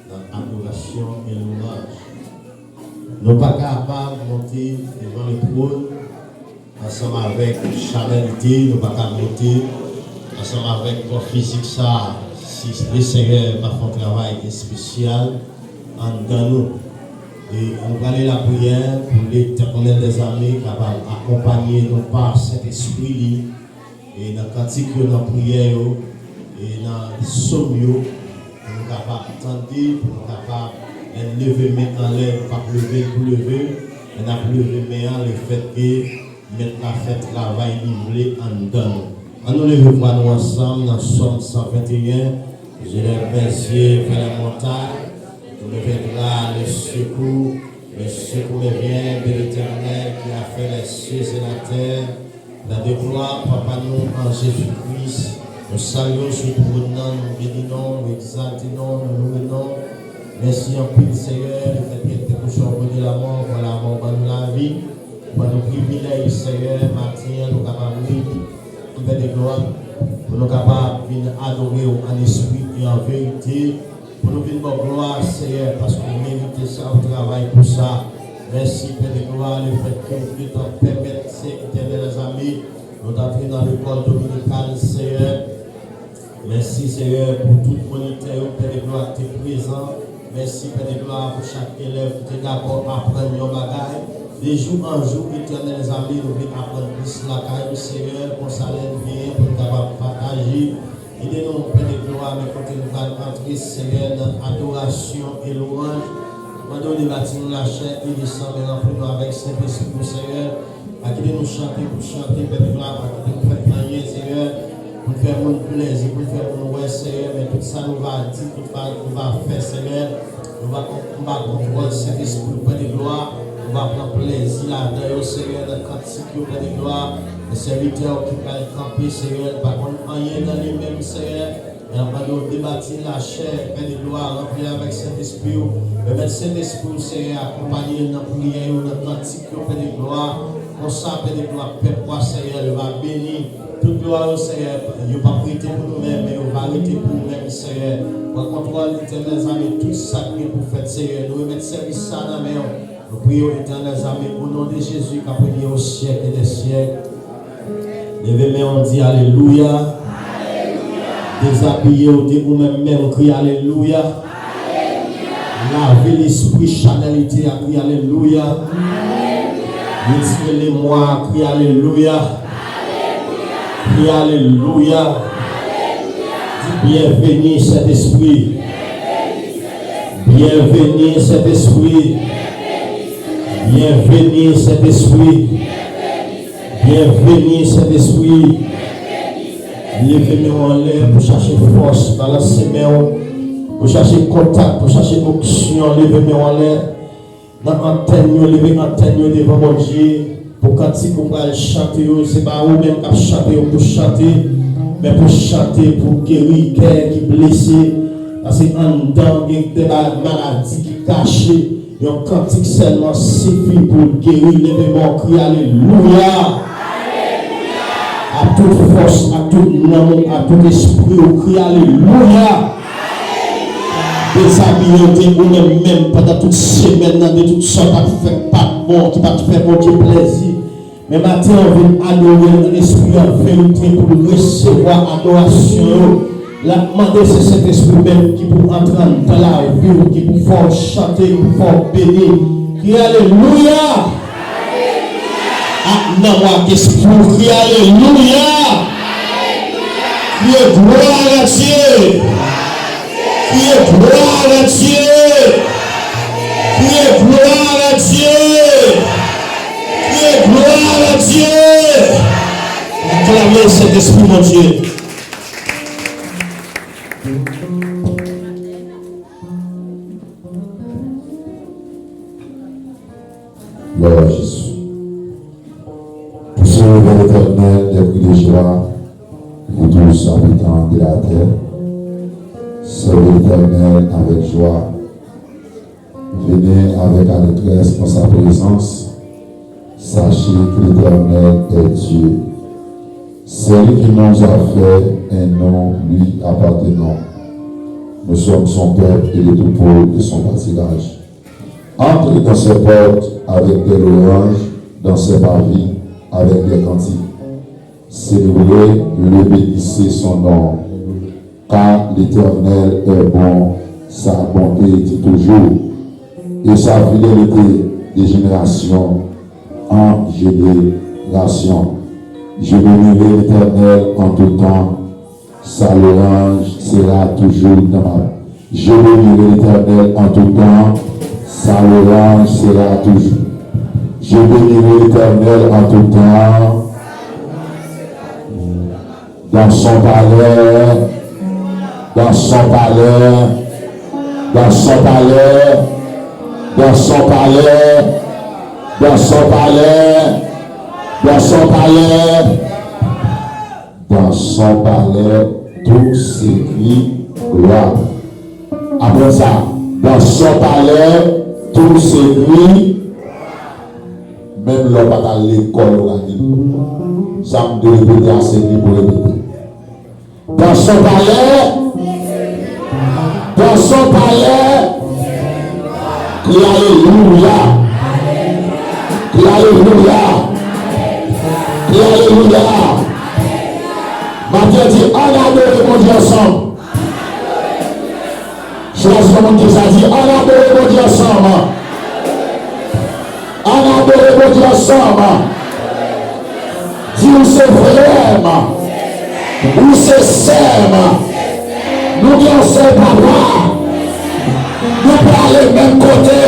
dans l'adoration et l'ouvrage. Nous ne sommes pas capables de monter devant le trône ensemble avec charnalité, nous ne sommes pas capables de monter ensemble avec corps physique ça, si le Seigneur va faire un travail spécial dans nous. Et on va aller la prière pour l'éternel des armées capable d'accompagner nos par cet esprit et dans le cantique, dans la prière et dans le somme, pour nous capables d'attendre, pour nous capables de lever main en l'air, pas lever pour lever, et de lever main le fait que mettre la fête travail livré en dedans. On nous lève nous ensemble dans Somme 121. Je les remercie vers la montagne. Nous levons le secours vient de l'Éternel qui a fait les cieux et la terre. La gloire, Papa, nous en Jésus-Christ. Nous saluons sur tout le nom, nous bénissons, nous exaltons, nous louons. Merci en plus, Seigneur, le fait que tu es couché de la mort, voilà la mort dans la vie. Pour nos privilèges, Seigneur, matin, nous capables de faire des gloires, pour nous capables de adorer en esprit et en vérité. Pour nous venir en gloire, Seigneur, parce qu'on mérite ça, on travaille pour ça. Merci, Père de gloire, le fait que vous t'en permettez, éternels amis, nous d'entrer dans le corps dominical, Seigneur. Merci, Seigneur, pour tout moniteur, Père de gloire, qui est présent. Merci, Père de gloire, pour chaque élève qui est d'accord à apprendre nos bagages. De jour en jour, éternels amis, nous venons apprendre plus la caille, Seigneur, pour ça l'aide bien, pour nous capables de partager. Aidez-nous, Père de gloire, mais quand nous allons entrer, Seigneur, dans l'adoration et louange. Quand nous bâtissons la chair, il descend, mais remplis-nous avec Saint-Esprit, Seigneur. Aidez-nous chanter pour chanter, Père de gloire, pour nous faire gagner, Seigneur, pour faire mon plaisir, pour faire mon ouais, Seigneur, mais tout ça nous va dire, tout ça nous va faire, Seigneur. Nous va contrôler Saint-Esprit, Père de gloire. On va prendre plaisir là-dedans, Seigneur, dans le cantique, Père de gloire. Les serviteurs qui peuvent camper, Seigneur, par contre, rien dans les mêmes, Seigneur. Et on va nous débattre la chair, Père de gloire, remplir avec Saint-Esprit. Mettre Saint-Esprit, Seigneur, accompagner dans la prière, dans le cantique, Père de gloire. Comme ça, Père de gloire, Père, Seigneur, il va bénir. Toute gloire au Seigneur, il ne va pas prêter pour nous-mêmes, mais il va arrêter pour nous-mêmes, Seigneur. Pour contrôler l'éternel amis, tout sacré pour faire, Seigneur. Nous remettons service ça dans la main. Nous prions l'éternel amis, au nom de Jésus, qui a béni au siècle et des siècles. Levez-moi, on dit Alléluia. Alléluia. Déshabillé ou même crie Alléluia. Lavez l'esprit, chanalité à crier Alléluia. Retirez-les-moi, crier Alléluia. Crier Alléluia. Bienvenue cet esprit. Bienvenue cet esprit. Bienvenue cet esprit. Bienvenue cet esprit. Levez-nous en l'air pour chercher force, balancez-moi, pour chercher contact, pour chercher onction. Levez-nous en l'air. Dans l'antenne, levez l'antenne devant mon Dieu. Pour quand vous pouvez chanter, ce n'est pas vous-même qui chantez pour chanter, mais pour chanter, pour guérir quelqu'un qui est blessé. Parce qu'en dedans, il y a des maladies qui cachent. Et un cantique seulement suffit pour guérir. Levez-moi, crier Alléluia. À toute force, à tout nom, à tout esprit, on crie Alléluia. Déshabillé ou même pendant toute semaine, dans de toutes sortes, qui ne fait pas bon, qui ne fait pas bon plaisir. Mais maintenant, on vient adorer l'esprit en vérité pour recevoir adoration. La demander c'est cet esprit même qui peut entrer dans la vie, qui peut faire chanter, qui peut faire bénir. Crie Alléluia. Ah, non, moi, qu'est-ce que vous criez Alléluia? Criez gloire à Dieu. Criez gloire à Dieu. Criez gloire à Dieu. Criez gloire à Dieu. Acclamez cet esprit, mon Dieu. Gloire à Jésus. Vers l'Éternel, des cris de joie, vous tous habitants de la terre, servez l'Éternel avec joie. Venez avec allégresse dans sa présence. Sachez que l'Éternel est Dieu. C'est lui qui nous a fait un nom lui appartenant. Nous sommes son peuple et le troupeau de son pâturage. Entrez dans ses portes avec des louanges, dans ses parvis avec des cantiques. Célébrez, le bénissez son nom, car l'Éternel est bon, sa bonté dit toujours, et sa fidélité de génération en génération. Je bénirai l'Éternel en tout temps, sa louange sera toujours dans ma bouche. Je bénirai l'Éternel en tout temps, sa louange sera toujours. Je bénirai l'Éternel en tout temps, dans son palais, dans son palais, dans son palais, dans son palais, dans son palais, dans son palais, dans son palais, tout s'écrit gloire. Après ça, dans son palais, tout s'écrit, même l'homme à l'école, ça me doit répéter assez pour répéter. Dans son palais, crie alléluia, crie alléluia, crie alléluia. Matthieu dit, on adore mon Dieu ensemble. Choisis mon Dieu, ça dit, on adore mon Dieu ensemble. On adore mon Dieu ensemble. Dis où c'est vraiment, où c'est sème. Nous bien c'est papa. Nous parlons même côté.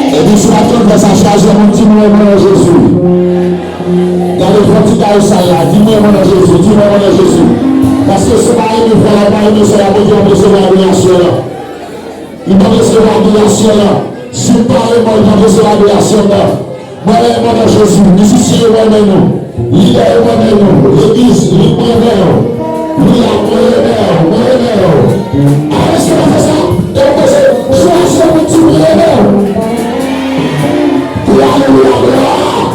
Et puis sur la trompe de sa charge, on dit moi mon Jésus. Dans le fond de ça là, dis-moi mon Jésus, dis-moi mon Jésus. Parce que ce matin, nous voulons pas aimer cela, mais on recevoir l'adoration là. Il va recevoir l'adoration là. Si vous parlez, moi, il va recevoir l'adoration là. Moi, mon Jésus, musicien, moi, nous. Leader, moi, nous. L'église, moi, nous. Lui, ah, c'est pas ça. Donc, c'est choisir le petit Alléluia, gloire.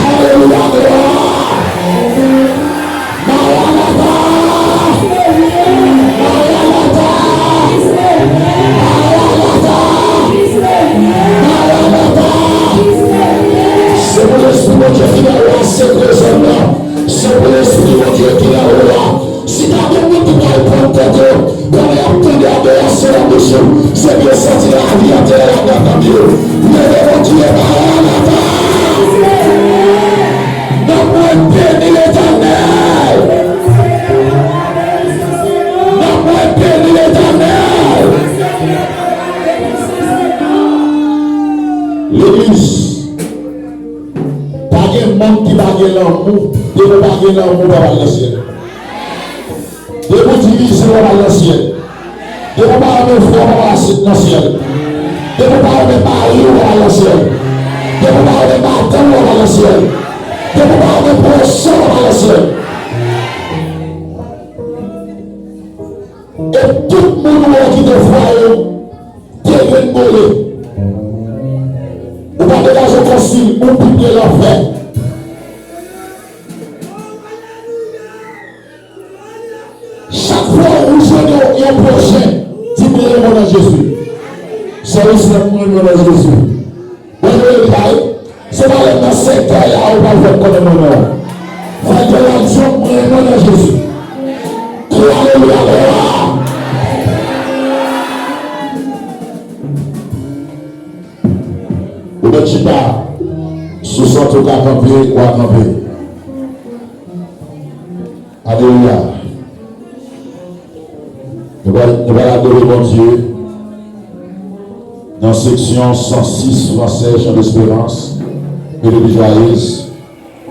Alléluia, gloire. C'est pour l'esprit de Dieu qui est là, c'est présent. C'est pour l'esprit de Dieu qui est là. Si tu as des gens qui parlent pour ton Dieu, on est en train d'adoration la bouche. C'est bien sorti la vie à terre dans Dieu. Mais mon Dieu est là. Non, moi, béni l'Éternel. Non, moi, béni l'Éternel. L'église, pas de monde qui va gagner l'amour, de ne pas gagner l'amour dans le ciel. De vous diviser dans le ciel. De ne pas avoir frère dans le ciel. De ne pas avoir mari dans le ciel. De ne pas avoir matin dans le ciel. De ne pas avoir poisson dans le ciel. Et tout le monde qui te voit, devient mollet. Ou pas de l'argent conçu, ou publier l'enfer. Chaque fois où je donne un projet, dis-moi le nom de Jésus. C'est le nom de Jésus. C'est pas le secteur là où on va faire comme le nom. Faites de l'action pour le nom de Jésus. Alléluia. Ou de Chipa, sous son truc à camper ou à camper. Alléluia. Nous allons adorer mon Dieu dans la section 106 français, Chant d'espérance, Mélodie joyeuse,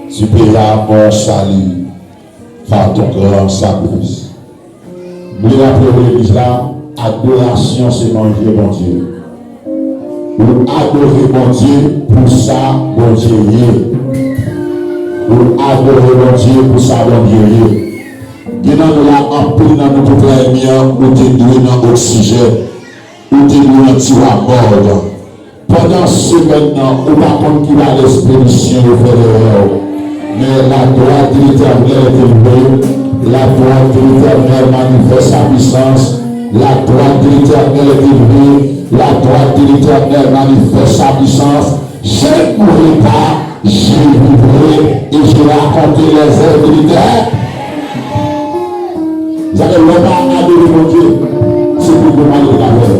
tu paieras mon salut par ton grand sacrifice. Nous rappelons l'église là, adoration c'est manger mon Dieu. Nous adorer mon Dieu pour ça, mon Dieu. Nous adorer mon Dieu pour ça, mon Dieu. Nous avons en pile dans notre première, nous avons l'oxygène, nous avons un petit rapport. Pendant ce maintenant, nous ne qui va l'expédition de faire l'erreur. Mais la droite de l'Éternel est élevée La droite de l'Éternel manifeste sa puissance. La droite de l'Éternel est élevée. La droite de l'Éternel manifeste sa puissance. Je ne mourrai pas, j'ai vivré et je vais raconter les œuvres de l'Éternel. Vous avez le droit d'adorer mon Dieu. C'est pour demander de la paix.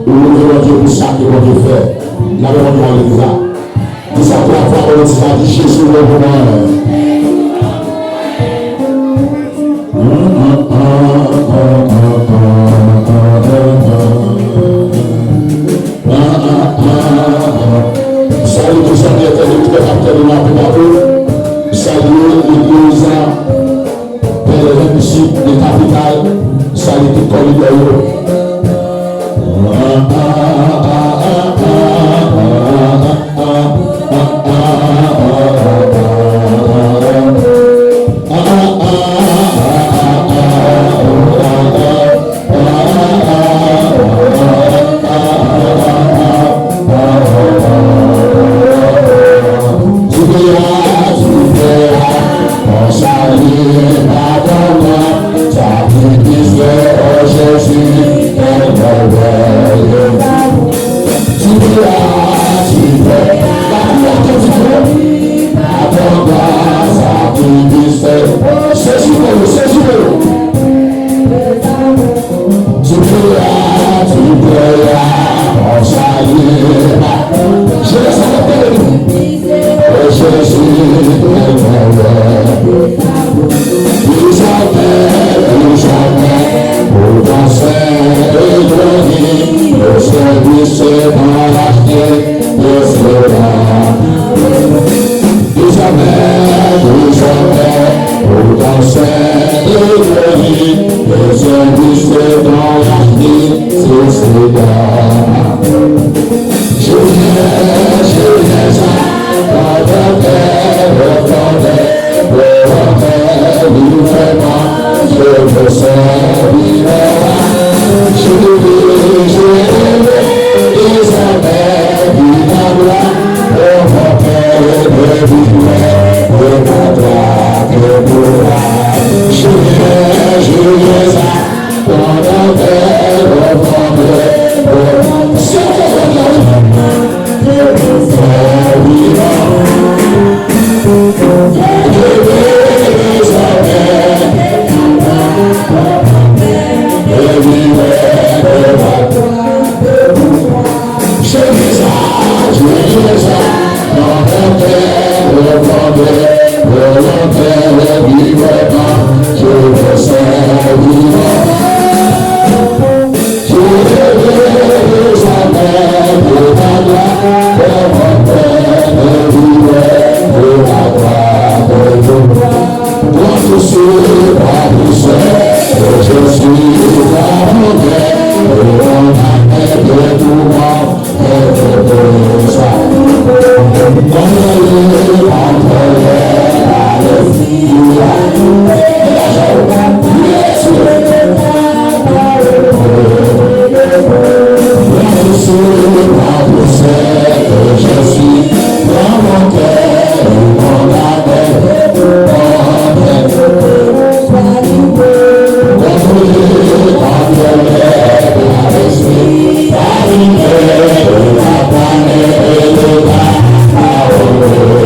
Vous louez mon Dieu pour ça que mon Dieu fait. Il avait mon Dieu en l'église. Dis ça 3 fois, on dit ça, dit Jésus le bonheur. Salut tous les amis, tous les acteurs de la Pédagogie. Salut les paysans, les municipes, les capitales. Salut tout le monde. Oh,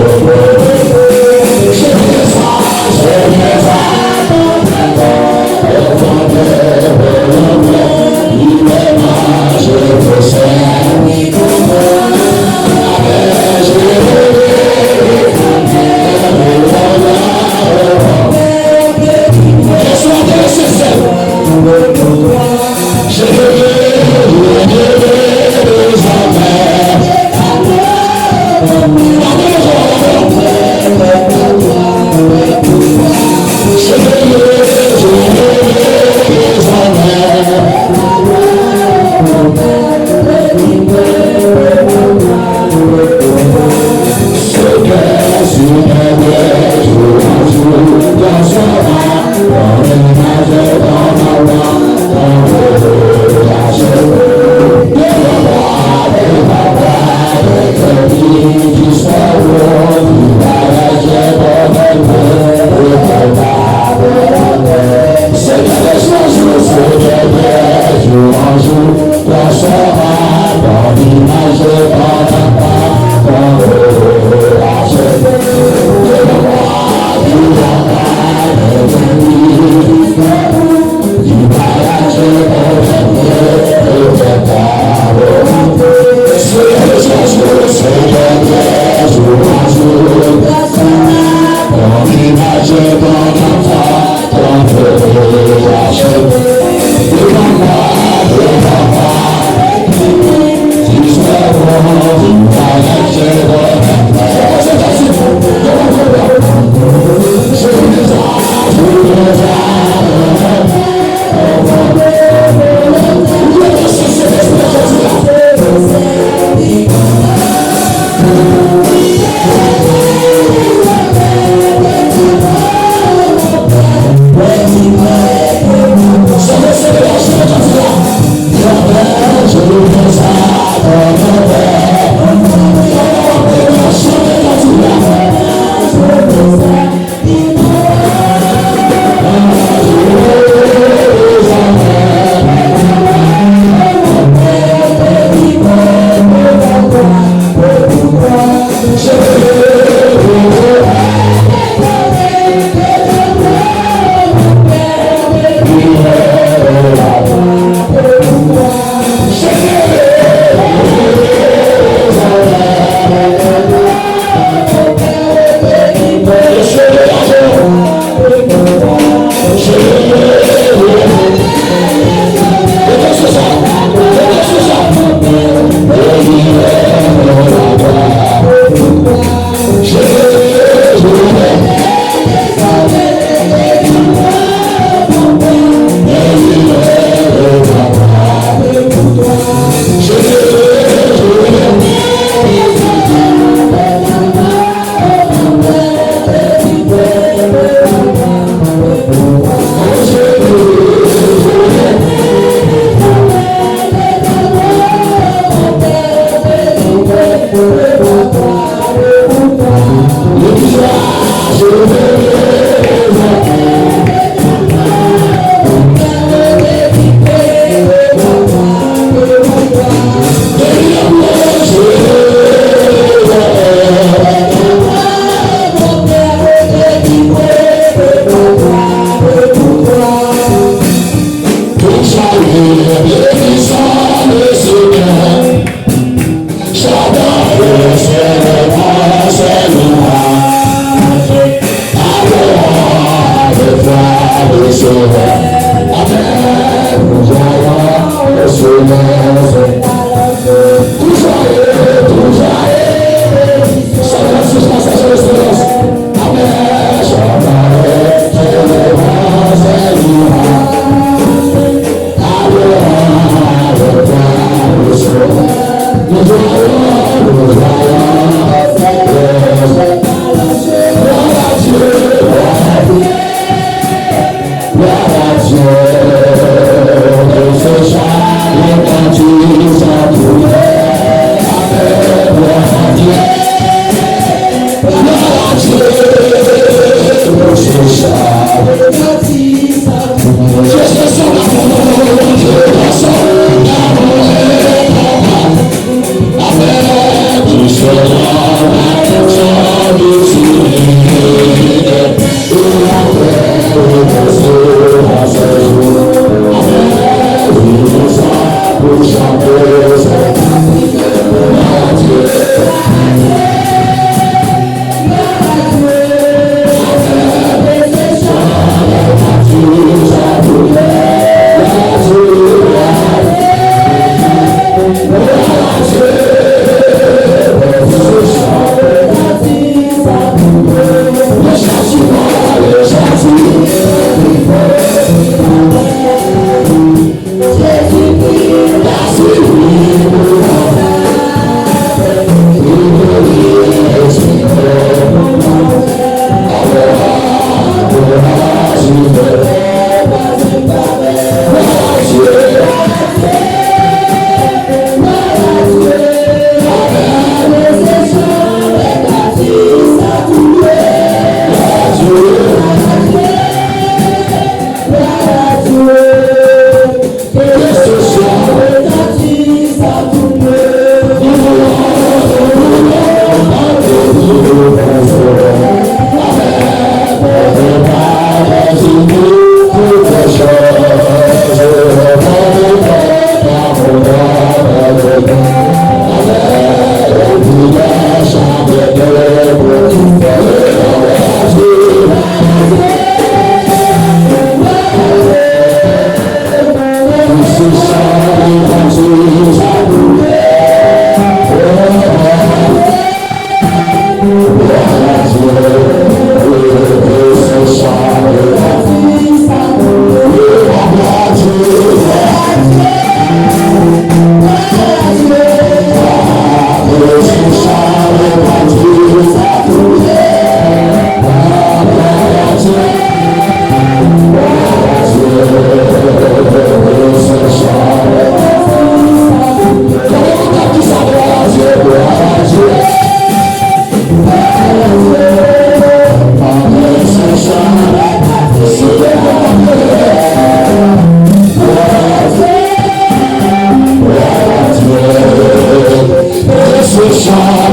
Shine.